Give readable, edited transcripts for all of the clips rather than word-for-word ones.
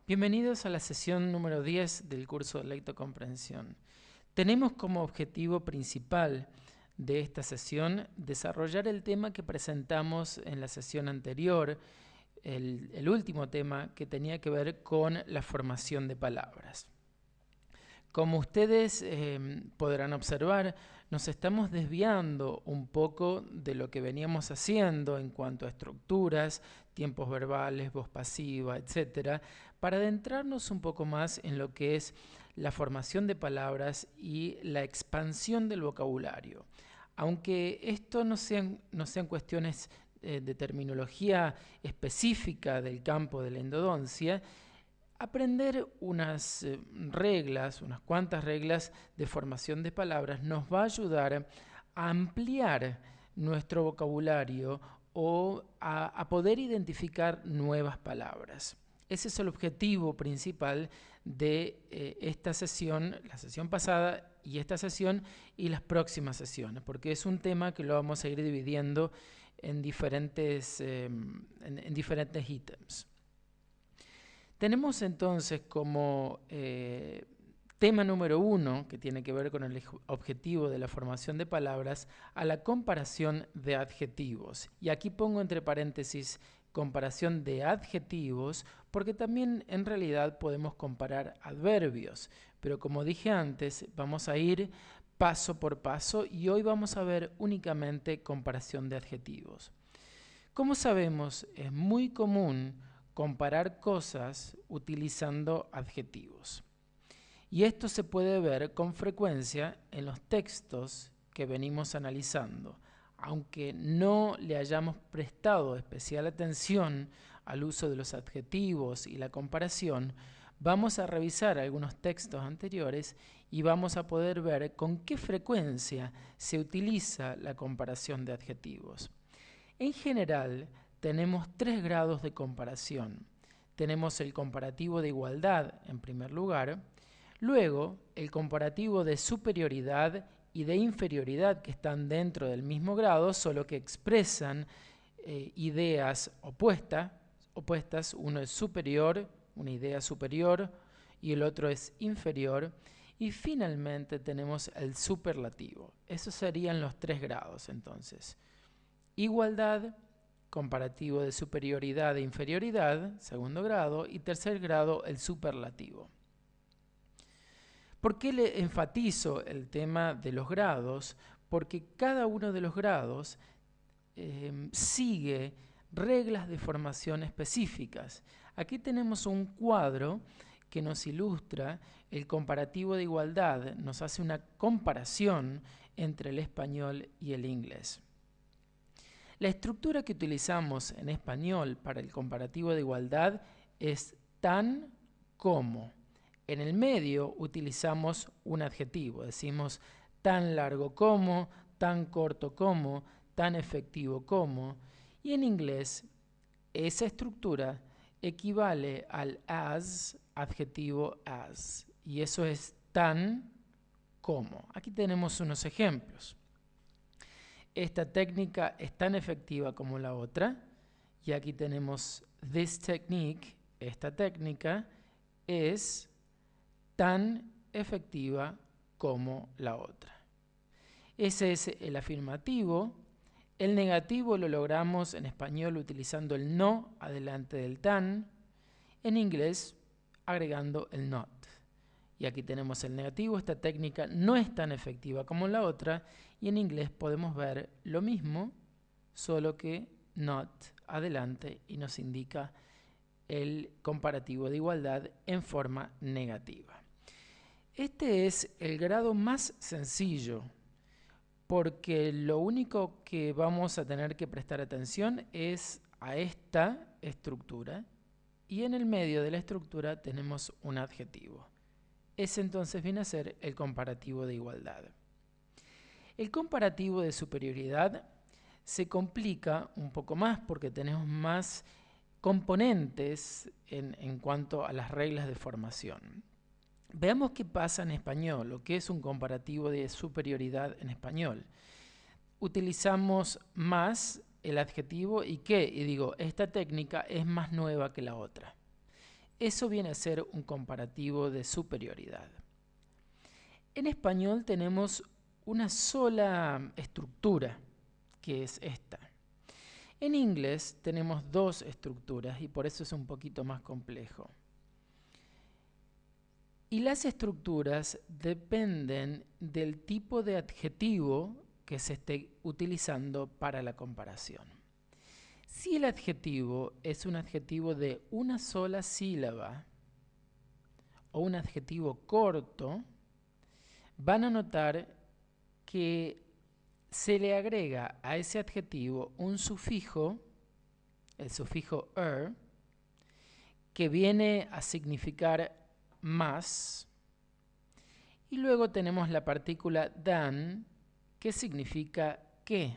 Bienvenidos a la sesión número 10 del curso de lectocomprensión. Tenemos como objetivo principal de esta sesión desarrollar el tema que presentamos en la sesión anterior, el último tema que tenía que ver con la formación de palabras. Como ustedes podrán observar, nos estamos desviando un poco de lo que veníamos haciendo en cuanto a estructuras, tiempos verbales, voz pasiva, etc., para adentrarnos un poco más en lo que es la formación de palabras y la expansión del vocabulario. Aunque esto no sean cuestiones de terminología específica del campo de la endodoncia, aprender unas reglas, unas cuantas reglas de formación de palabras nos va a ayudar a ampliar nuestro vocabulario o a poder identificar nuevas palabras. Ese es el objetivo principal de esta sesión, la sesión pasada y esta sesión y las próximas sesiones, porque es un tema que lo vamos a ir dividiendo en diferentes ítems. Tenemos entonces como tema número 1, que tiene que ver con el objetivo de la formación de palabras, a la comparación de adjetivos. Y aquí pongo entre paréntesis comparación de adjetivos, porque también en realidad podemos comparar adverbios. Pero como dije antes, vamos a ir paso por paso y hoy vamos a ver únicamente comparación de adjetivos. Como sabemos, es muy común comparar cosas utilizando adjetivos. Y esto se puede ver con frecuencia en los textos que venimos analizando. Aunque no le hayamos prestado especial atención al uso de los adjetivos y la comparación, vamos a revisar algunos textos anteriores y vamos a poder ver con qué frecuencia se utiliza la comparación de adjetivos. En general, tenemos 3 grados de comparación. Tenemos el comparativo de igualdad en primer lugar, luego el comparativo de superioridad y de inferioridad que están dentro del mismo grado, solo que expresan ideas opuestas. Uno es superior, una idea superior, y el otro es inferior. Y finalmente tenemos el superlativo. Esos serían los 3 grados entonces. Igualdad, comparativo de superioridad e inferioridad, segundo grado, y tercer grado, el superlativo. ¿Por qué le enfatizo el tema de los grados? Porque cada uno de los grados sigue reglas de formación específicas. Aquí tenemos un cuadro que nos ilustra el comparativo de igualdad, nos hace una comparación entre el español y el inglés. La estructura que utilizamos en español para el comparativo de igualdad es tan como. En el medio utilizamos un adjetivo, decimos tan largo como, tan corto como, tan efectivo como. Y en inglés esa estructura equivale al as, adjetivo as. Y eso es tan como. Aquí tenemos unos ejemplos. Esta técnica es tan efectiva como la otra. Y aquí tenemos this technique, esta técnica es tan efectiva como la otra. Ese es el afirmativo. El negativo lo logramos en español utilizando el no adelante del tan. En inglés agregando el not. Y aquí tenemos el negativo. Esta técnica no es tan efectiva como la otra. Y en inglés podemos ver lo mismo, solo que not adelante y nos indica el comparativo de igualdad en forma negativa. Este es el grado más sencillo porque lo único que vamos a tener que prestar atención es a esta estructura y en el medio de la estructura tenemos un adjetivo. Ese entonces viene a ser el comparativo de igualdad. El comparativo de superioridad se complica un poco más porque tenemos más componentes en cuanto a las reglas de formación. Veamos qué pasa en español, lo que es un comparativo de superioridad en español. Utilizamos más el adjetivo y qué, y digo, esta técnica es más nueva que la otra. Eso viene a ser un comparativo de superioridad. En español tenemos una sola estructura, que es esta. En inglés tenemos dos estructuras y por eso es un poquito más complejo. Y las estructuras dependen del tipo de adjetivo que se esté utilizando para la comparación. Si el adjetivo es un adjetivo de una sola sílaba o un adjetivo corto, van a notar que se le agrega a ese adjetivo un sufijo, el sufijo er, que viene a significar más, y luego tenemos la partícula than, que significa que.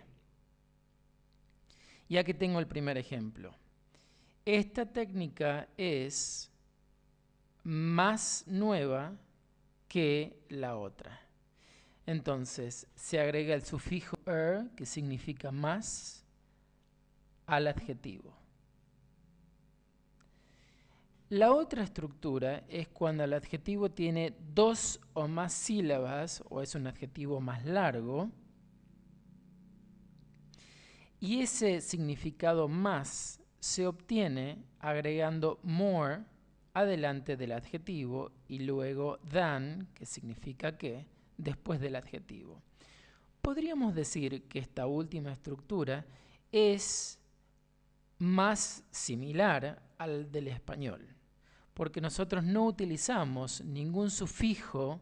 Y aquí tengo el primer ejemplo. Esta técnica es más nueva que la otra. Entonces, se agrega el sufijo er, que significa más, al adjetivo. La otra estructura es cuando el adjetivo tiene dos o más sílabas, o es un adjetivo más largo, y ese significado más se obtiene agregando more adelante del adjetivo y luego than, que significa que, después del adjetivo. Podríamos decir que esta última estructura es más similar al del español, porque nosotros no utilizamos ningún sufijo,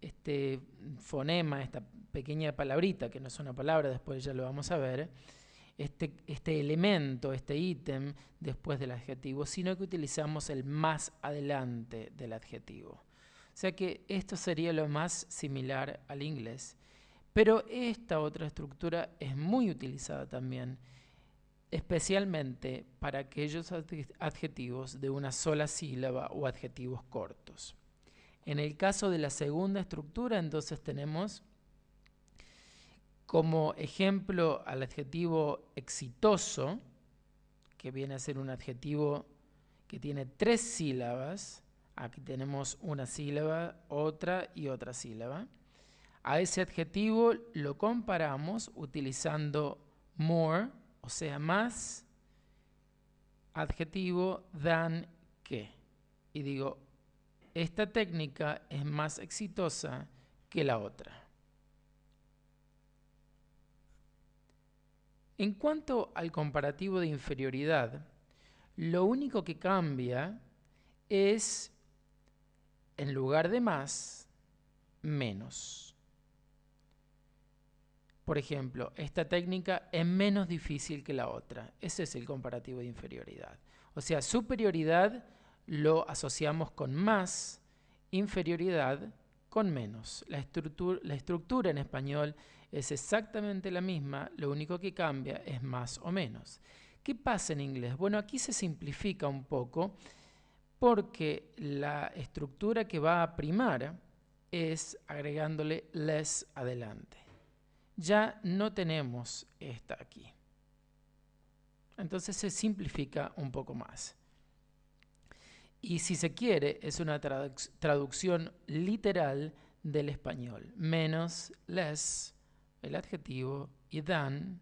este fonema, esta pequeña palabrita, que no es una palabra, después ya lo vamos a ver, este elemento, este ítem después del adjetivo, sino que utilizamos el más adelante del adjetivo. O sea que esto sería lo más similar al inglés. Pero esta otra estructura es muy utilizada también, especialmente para aquellos adjetivos de una sola sílaba o adjetivos cortos. En el caso de la segunda estructura, entonces tenemos como ejemplo al adjetivo exitoso, que viene a ser un adjetivo que tiene 3 sílabas. Aquí tenemos una sílaba, otra y otra sílaba. A ese adjetivo lo comparamos utilizando more, o sea, más, adjetivo than, que. Y digo, esta técnica es más exitosa que la otra. En cuanto al comparativo de inferioridad, lo único que cambia es, en lugar de más, menos. Por ejemplo, esta técnica es menos difícil que la otra. Ese es el comparativo de inferioridad. O sea, superioridad lo asociamos con más, inferioridad con menos. La estructura en español es exactamente la misma, lo único que cambia es más o menos. ¿Qué pasa en inglés? Bueno, aquí se simplifica un poco porque la estructura que va a primar es agregándole less adelante. Ya no tenemos esta aquí. Entonces se simplifica un poco más. Y si se quiere, es una traducción literal del español. Menos, less, el adjetivo, y than,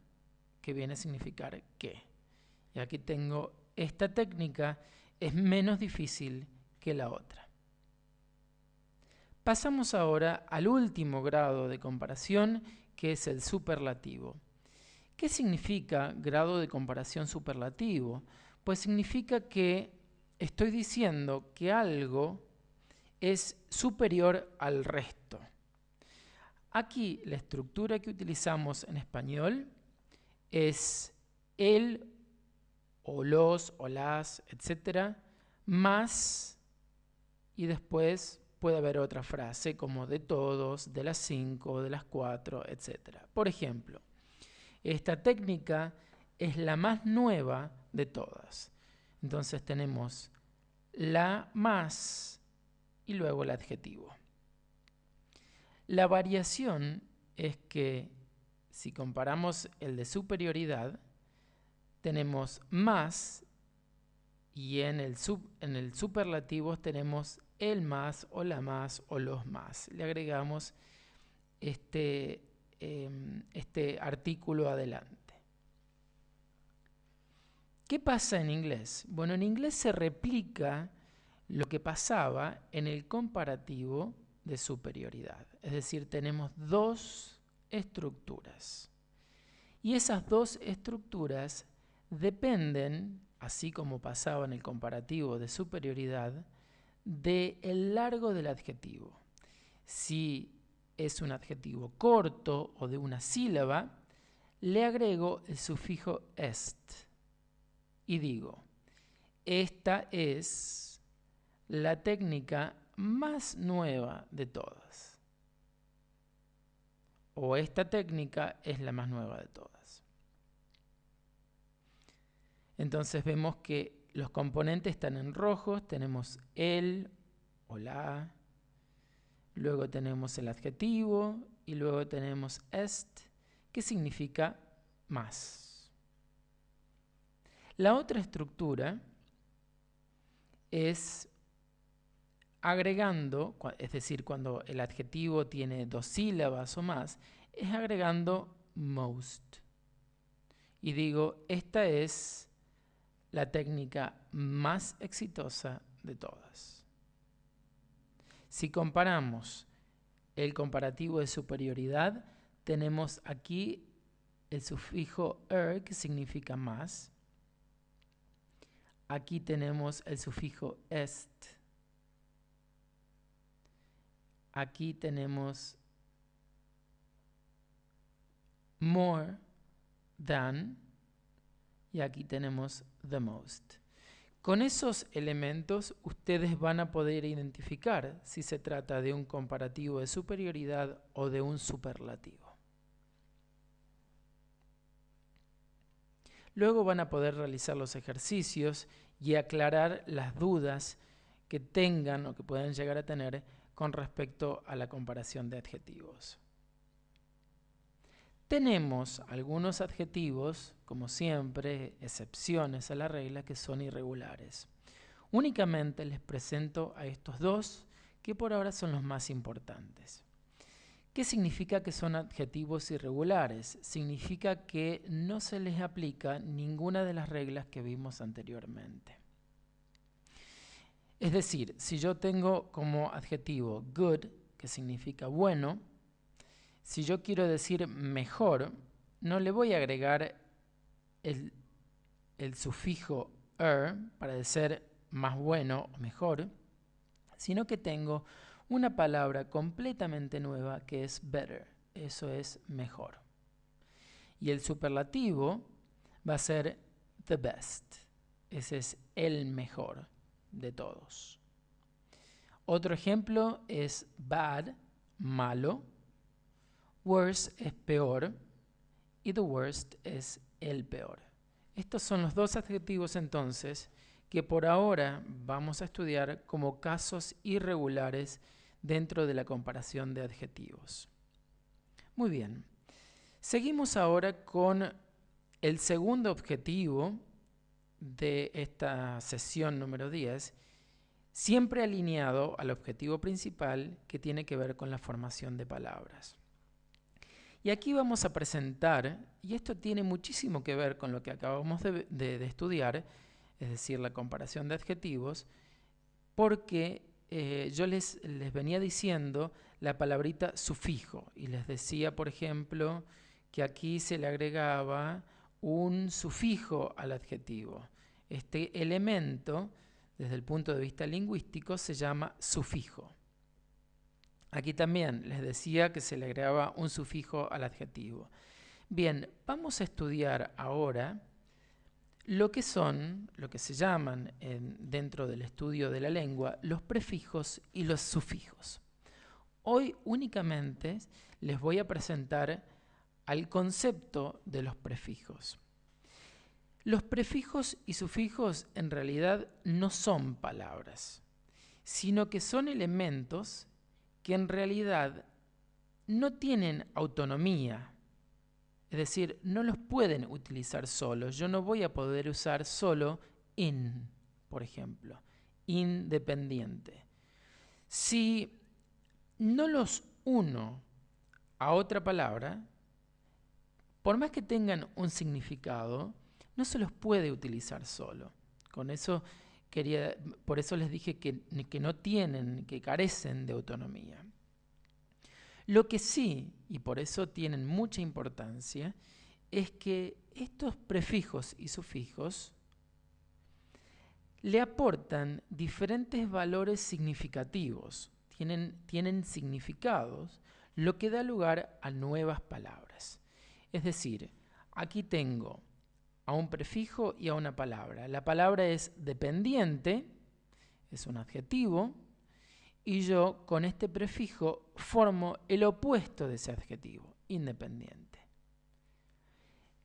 que viene a significar que. Y aquí tengo, esta técnica es menos difícil que la otra. Pasamos ahora al último grado de comparación, que es el superlativo. ¿Qué significa grado de comparación superlativo? Pues significa que estoy diciendo que algo es superior al resto. Aquí la estructura que utilizamos en español es el o los o las, etcétera, más, y después puede haber otra frase como de todos, de las 5, de las 4, etcétera. Por ejemplo, esta técnica es la más nueva de todas. Entonces tenemos la más y luego el adjetivo. La variación es que si comparamos el de superioridad, tenemos más y en el superlativo tenemos el más o la más o los más. Le agregamos este artículo adelante. ¿Qué pasa en inglés? Bueno, en inglés se replica lo que pasaba en el comparativo de superioridad. Es decir, tenemos dos estructuras. Y esas dos estructuras dependen, así como pasaba en el comparativo de superioridad, del largo del adjetivo. Si es un adjetivo corto o de una sílaba, le agrego el sufijo est y digo, esta es la técnica más nueva de todas. O esta técnica es la más nueva de todas. Entonces vemos que los componentes están en rojos, tenemos el o la, luego tenemos el adjetivo y luego tenemos est, que significa más. La otra estructura es agregando, es decir, cuando el adjetivo tiene dos sílabas o más, es agregando most. Y digo, esta es la técnica más exitosa de todas. Si comparamos el comparativo de superioridad, tenemos aquí el sufijo er, que significa más. Aquí tenemos el sufijo est. Aquí tenemos more than. Y aquí tenemos the most. Con esos elementos ustedes van a poder identificar si se trata de un comparativo de superioridad o de un superlativo. Luego van a poder realizar los ejercicios y aclarar las dudas que tengan o que puedan llegar a tener con respecto a la comparación de adjetivos. Tenemos algunos adjetivos, como siempre, excepciones a la regla, que son irregulares. Únicamente les presento a estos dos, que por ahora son los más importantes. ¿Qué significa que son adjetivos irregulares? Significa que no se les aplica ninguna de las reglas que vimos anteriormente. Es decir, si yo tengo como adjetivo good, que significa bueno, si yo quiero decir mejor, no le voy a agregar el sufijo er para decir más bueno o mejor, sino que tengo una palabra completamente nueva que es better. Eso es mejor. Y el superlativo va a ser the best. Ese es el mejor de todos. Otro ejemplo es bad, malo. Worse es peor y the worst es el peor. Estos son los dos adjetivos entonces que por ahora vamos a estudiar como casos irregulares dentro de la comparación de adjetivos. Muy bien. Seguimos ahora con el segundo objetivo de esta sesión número 10, siempre alineado al objetivo principal que tiene que ver con la formación de palabras. Y aquí vamos a presentar, y esto tiene muchísimo que ver con lo que acabamos de estudiar, es decir, la comparación de adjetivos, porque yo les venía diciendo la palabrita sufijo, y les decía, por ejemplo, que aquí se le agregaba un sufijo al adjetivo. Este elemento, desde el punto de vista lingüístico, se llama sufijo. Aquí también les decía que se le agregaba un sufijo al adjetivo. Bien, vamos a estudiar ahora lo que se llaman dentro del estudio de la lengua, los prefijos y los sufijos. Hoy únicamente les voy a presentar al concepto de los prefijos. Los prefijos y sufijos en realidad no son palabras, sino que son elementos que en realidad no tienen autonomía, es decir, no los pueden utilizar solos. Yo no voy a poder usar solo in, por ejemplo, independiente. Si no los uno a otra palabra, por más que tengan un significado, no se los puede utilizar solo. Con eso por eso les dije que no tienen, que carecen de autonomía. Lo que sí, y por eso tienen mucha importancia, es que estos prefijos y sufijos le aportan diferentes valores significativos, tienen significados, lo que da lugar a nuevas palabras. Es decir, aquí tengo a un prefijo y a una palabra. La palabra es dependiente, es un adjetivo, y yo con este prefijo formo el opuesto de ese adjetivo, independiente.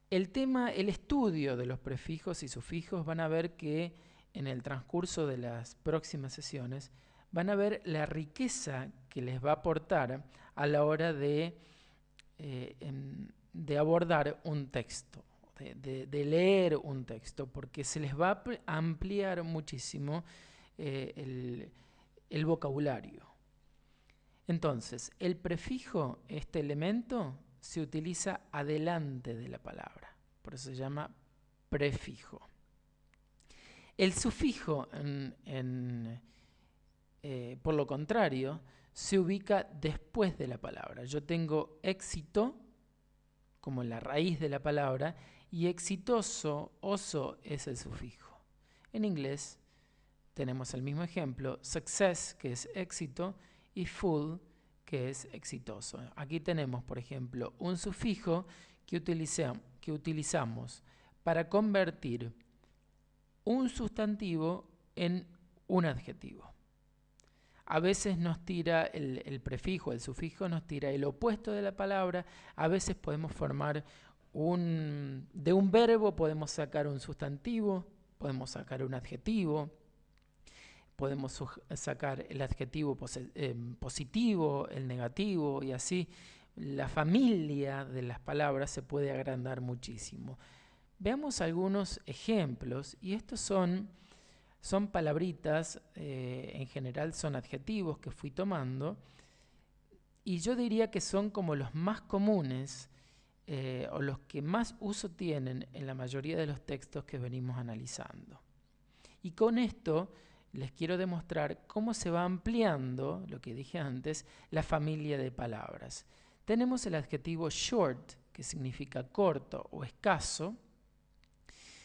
El estudio de los prefijos y sufijos van a ver que en el transcurso de las próximas sesiones van a ver la riqueza que les va a aportar a la hora de abordar un texto, de leer un texto, porque se les va a ampliar muchísimo el vocabulario. Entonces, el prefijo, este elemento, se utiliza adelante de la palabra, por eso se llama prefijo. El sufijo, por lo contrario, se ubica después de la palabra. Yo tengo éxito como la raíz de la palabra y exitoso, oso, es el sufijo. En inglés tenemos el mismo ejemplo, success, que es éxito, y full, que es exitoso. Aquí tenemos, por ejemplo, un sufijo que utilizamos para convertir un sustantivo en un adjetivo. A veces nos tira el prefijo, el sufijo nos tira el opuesto de la palabra. A veces podemos formar de un verbo podemos sacar un sustantivo, podemos sacar un adjetivo, podemos sacar el adjetivo positivo, el negativo, y así la familia de las palabras se puede agrandar muchísimo. Veamos algunos ejemplos, y estos son palabritas, en general son adjetivos que fui tomando, y yo diría que son como los más comunes o los que más uso tienen en la mayoría de los textos que venimos analizando. Y con esto les quiero demostrar cómo se va ampliando, lo que dije antes, la familia de palabras. Tenemos el adjetivo short, que significa corto o escaso.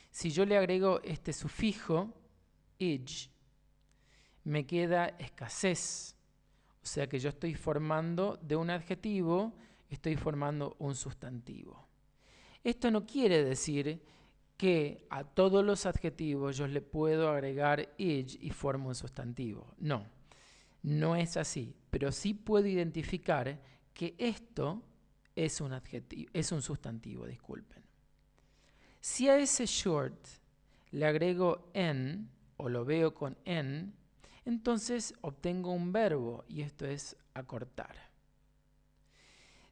Si yo le agrego este sufijo, age, me queda escasez. O sea que yo estoy formando de un adjetivo, estoy formando un sustantivo. Esto no quiere decir que a todos los adjetivos yo le puedo agregar age y formo un sustantivo. No, no es así, pero sí puedo identificar que esto es un adjetivo, es un sustantivo, disculpen. Si a ese short le agrego en o lo veo con en, entonces obtengo un verbo y esto es acortar.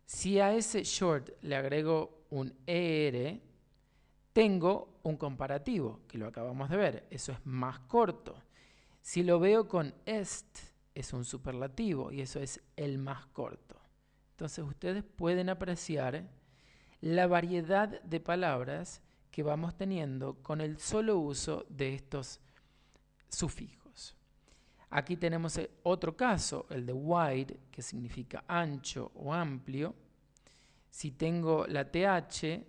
Si a ese short le agrego un er, tengo un comparativo, que lo acabamos de ver, eso es más corto. Si lo veo con est, es un superlativo y eso es el más corto. Entonces ustedes pueden apreciar la variedad de palabras que vamos teniendo con el solo uso de estos sufijos. Aquí tenemos otro caso, el de wide, que significa ancho o amplio. Si tengo la th,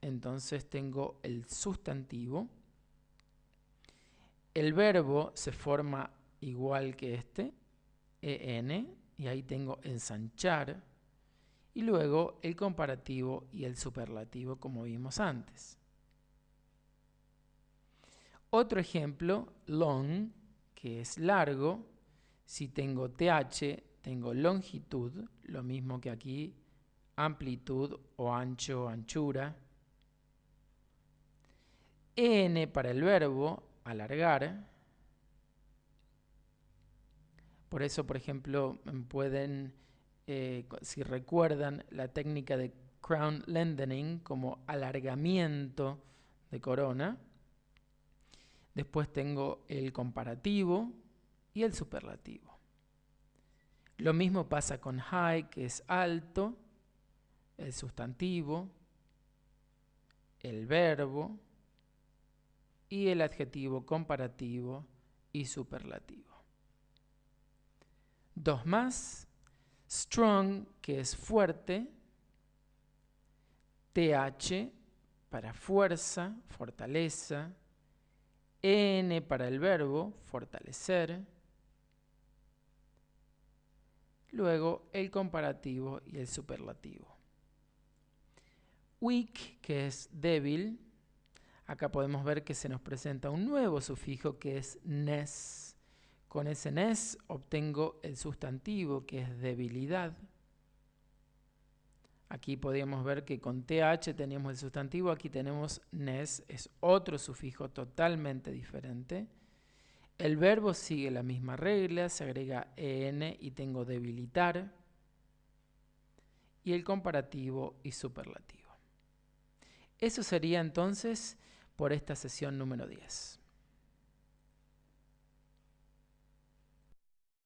entonces tengo el sustantivo. El verbo se forma igual que este, en, y ahí tengo ensanchar. Y luego el comparativo y el superlativo, como vimos antes. Otro ejemplo, long, que es largo. Si tengo th, tengo longitud, lo mismo que aquí, amplitud o ancho, anchura. En para el verbo, alargar. Por eso, por ejemplo, pueden, si recuerdan la técnica de crown lengthening como alargamiento de corona. Después tengo el comparativo y el superlativo. Lo mismo pasa con high, que es alto, el sustantivo, el verbo y el adjetivo comparativo y superlativo. Dos más. Strong, que es fuerte. TH para fuerza, fortaleza. N para el verbo, fortalecer. Luego el comparativo y el superlativo. Weak, que es débil. Acá podemos ver que se nos presenta un nuevo sufijo que es ness. Con ese ness obtengo el sustantivo que es debilidad. Aquí podríamos ver que con TH teníamos el sustantivo, aquí tenemos ness, es otro sufijo totalmente diferente. El verbo sigue la misma regla, se agrega en y tengo debilitar. Y el comparativo y superlativo. Eso sería entonces por esta sesión número 10.